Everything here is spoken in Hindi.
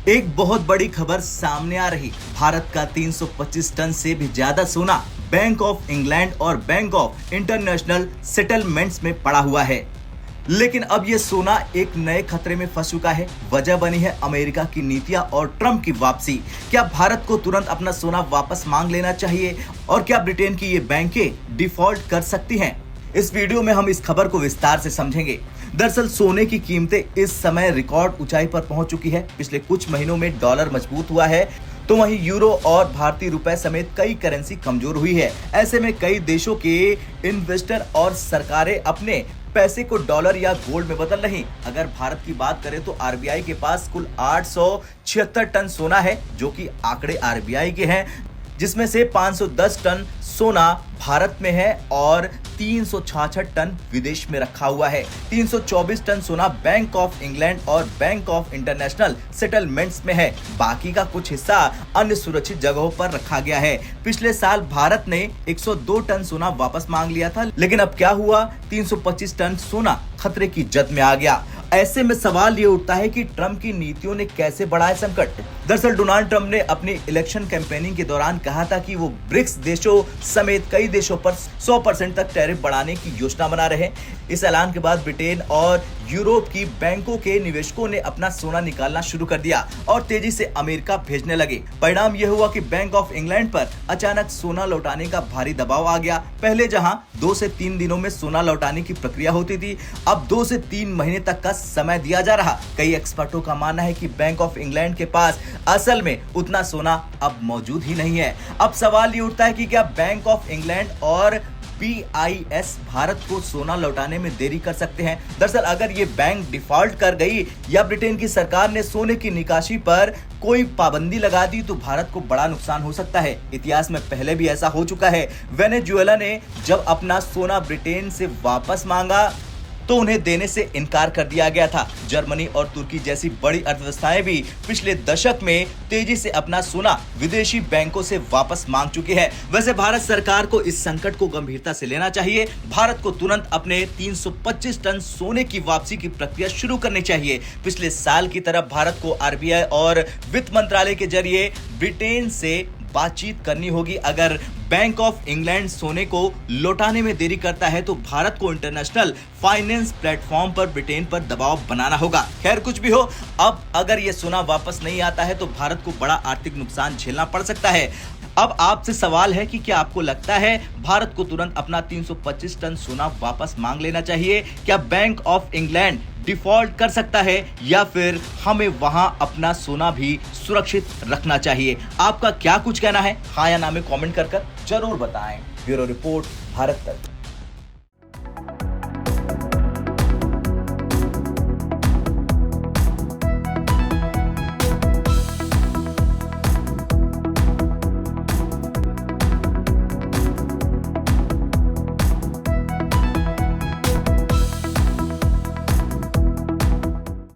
एक बहुत बड़ी खबर सामने आ रही। भारत का 325 टन से भी ज्यादा सोना बैंक ऑफ इंग्लैंड और बैंक ऑफ इंटरनेशनल सेटलमेंट्स में पड़ा हुआ है। लेकिन अब यह सोना एक नए खतरे में फंस चुका है। वजह बनी है अमेरिका की नीतियां और ट्रंप की वापसी। क्या भारत को तुरंत अपना सोना वापस मांग लेना चाहिए और क्या ब्रिटेन की ये बैंकें डिफॉल्ट कर सकती हैं? इस वीडियो में हम इस खबर को विस्तार से समझेंगे। दरअसल सोने की कीमतें इस समय रिकॉर्ड ऊंचाई पर पहुंच चुकी है। पिछले कुछ महीनों में डॉलर मजबूत हुआ है तो वहीं यूरो और भारतीय रुपए समेत कई करेंसी कमजोर हुई है। ऐसे में कई देशों के इन्वेस्टर और सरकारें अपने पैसे को डॉलर या गोल्ड में बदल रही। अगर भारत की बात करें तो आरबीआई के पास कुल 876 टन सोना है, जो कि आंकड़े आरबीआई के हैं, जिसमें से 510 टन सोना भारत में है और 366 टन विदेश में रखा हुआ है। 324 टन सोना बैंक ऑफ इंग्लैंड और बैंक ऑफ इंटरनेशनल सेटलमेंट्स में है। बाकी का कुछ हिस्सा अन्य सुरक्षित जगहों पर रखा गया है। पिछले साल भारत ने 102 टन सोना वापस मांग लिया था, लेकिन अब क्या हुआ? 325 टन सोना खतरे की जद में आ गया। ऐसे में सवाल ये उठता है कि ट्रंप की नीतियों ने कैसे बढ़ाया संकट। दरअसल डोनाल्ड ट्रंप ने अपनी इलेक्शन कैंपेनिंग के दौरान कहा था कि वो ब्रिक्स देशों समेत कई देशों पर 100% तक टैरिफ बढ़ाने की योजना बना रहे। इस ऐलान के बाद ब्रिटेन और यूरोप की बैंकों के निवेशकों ने अपना सोना निकालना शुरू कर दिया और तेजी से अमेरिका भेजने लगे। परिणाम यह हुआ कि बैंक ऑफ इंग्लैंड पर अचानक सोना लौटाने का भारी दबाव आ गया। पहले जहां 2 से 3 दिनों में सोना लौटाने की प्रक्रिया होती थी, अब 2 से 3 महीने तक का समय दिया जा रहा। कई एक्सपर्टों का मानना है कि बैंक ऑफ इंग्लैंड के पास असल में उतना सोना अब मौजूद ही नहीं है। अब सवाल ये उठता है कि क्या बैंक ऑफ इंग्लैंड और BIS भारत को सोना लौटाने में देरी कर सकते हैं? दरअसल अगर ये बैंक डिफॉल्ट कर गई या ब्रिटेन की सरकार ने सोने की निकासी पर कोई पाबंदी लगा दी तो भारत को बड़ा नुकसान हो सकता है। इतिहास में पहले भी ऐसा हो चुका है। वेनेजुएला ने जब अपना सोना ब्रिटेन से वापस मांगा तो उन्हें देने से इनकार कर दिया गया था। जर्मनी और तुर्की जैसी बड़ी अर्थव्यवस्थाएं भी पिछले दशक में तेजी से अपना सोना विदेशी बैंकों से वापस मांग चुकी है। वैसे भारत सरकार को इस संकट को गंभीरता से लेना चाहिए। भारत को तुरंत अपने 325 टन सोने की वापसी की प्रक्रिया शुरू करनी चाहिए। पिछले साल की तरह भारत को आरबीआई और वित्त मंत्रालय के जरिए ब्रिटेन से बातचीत करनी होगी। अगर बैंक ऑफ इंग्लैंड सोने को लौटाने में देरी करता है तो भारत को इंटरनेशनल फाइनेंस प्लेटफॉर्म पर ब्रिटेन पर दबाव बनाना होगा। खैर कुछ भी हो, अब अगर ये सोना वापस नहीं आता है तो भारत को बड़ा आर्थिक नुकसान झेलना पड़ सकता है। अब आपसे सवाल है कि क्या आपको लगता है भारत को तुरंत अपना 325 टन सोना वापस मांग लेना चाहिए? क्या बैंक ऑफ इंग्लैंड डिफॉल्ट कर सकता है या फिर हमें वहां अपना सोना भी सुरक्षित रखना चाहिए? आपका क्या कुछ कहना है? हाँ या ना में कमेंट कर जरूर बताएं। ब्यूरो रिपोर्ट, भारत तक।